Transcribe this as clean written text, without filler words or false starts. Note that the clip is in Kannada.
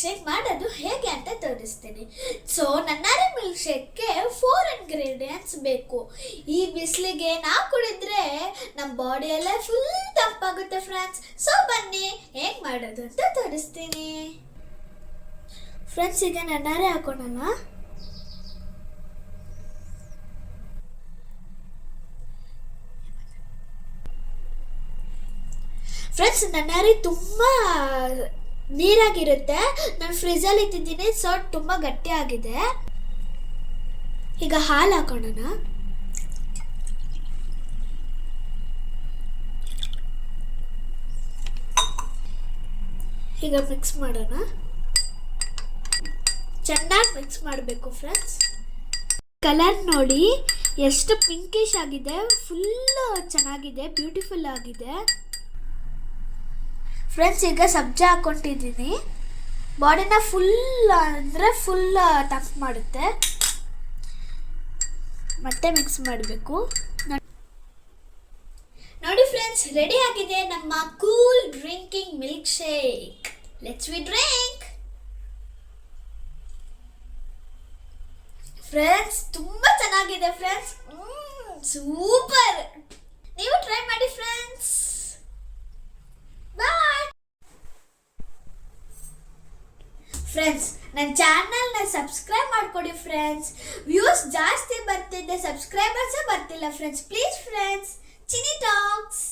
ಶೇಕ್ ಮಾಡೋದು ಹೇಗೆ ಅಂತ ತೋರಿಸ್ತೀನಿ. ಸೊ ನನ್ನಾರಿ ಮಿಲ್ಕ್ ಶೇಕ್ಗೆ 4 ಇಂಗ್ರೀಡಿಯೆಂಟ್ಸ್ ಬೇಕು. ಈ ಬಿಸಿಲಿಗೆ ನಾವು ಕುಡಿದ್ರೆ ನಮ್ಮ ಬಾಡಿ ಎಲ್ಲ ಫುಲ್ ತಂಪಾಗುತ್ತೆ ಫ್ರೆಂಡ್ಸ್. ಸೊ ಬನ್ನಿ ಹೇಗೆ ಮಾಡೋದು ಅಂತ ತೋರಿಸ್ತೀನಿ. ಫ್ರೆಂಡ್ಸ್, ಈಗ ನನ್ನಾರಿ ಹಾಕೋಣ. ಫ್ರೆಂಡ್ಸ್, ನನ್ನಾರಿ ತುಂಬ ನೀರಾಗಿರುತ್ತೆ. ನಾನು ಫ್ರಿಜ್ಜಲ್ಲಿ ಇಟ್ಟಿದ್ದೀನಿ, ಸೊ ತುಂಬ ಗಟ್ಟಿಯಾಗಿದೆ. ಈಗ ಹಾಲು ಹಾಕೋಣ. ಈಗ ಮಿಕ್ಸ್ ಮಾಡೋಣ. ಚೆನ್ನಾಗಿ ಮಿಕ್ಸ್ ಮಾಡಬೇಕು ಫ್ರೆಂಡ್ಸ್. ಕಲರ್ ನೋಡಿ ಎಷ್ಟು ಪಿಂಕಿಶ್ ಆಗಿದೆ, ಫುಲ್ಲು ಚೆನ್ನಾಗಿದೆ, ಬ್ಯೂಟಿಫುಲ್ ಆಗಿದೆ. ಫ್ರೆಂಡ್ಸ್, ಈಗ ಸಬ್ಜಾ ಹಾಕ್ಕೊಂಡಿದ್ದೀನಿ. ಬಾಡಿನ ಫುಲ್ ಅಂದರೆ ಫುಲ್ ತಂಪು ಮಾಡುತ್ತೆ. ಮತ್ತೆ ಮಿಕ್ಸ್ ಮಾಡಬೇಕು. ನೋಡಿ ಫ್ರೆಂಡ್ಸ್, ರೆಡಿ ಆಗಿದೆ ನಮ್ಮ cool drinking milkshake. Let's we drink. Friends, ತುಂಬ ಚೆನ್ನಾಗಿದೆ ಫ್ರೆಂಡ್ಸ್. ಸೂಪರ್. ನೀವು ಟ್ರೈ ಮಾಡಿ ಫ್ರೆಂಡ್ಸ್. Bye friends. ನನ್ನ ಚಾನಲ್ನ ಸಬ್ಸ್ಕ್ರೈಬ್ ಮಾಡ್ಕೊಡಿ ಫ್ರೆಂಡ್ಸ್. ವ್ಯೂಸ್ ಜಾಸ್ತಿ ಬರ್ತಿದೆ, ಸಬ್ಸ್ಕ್ರೈಬರ್ಸೇ ಬರ್ತಿಲ್ಲ friends. Please friends, Chini tax.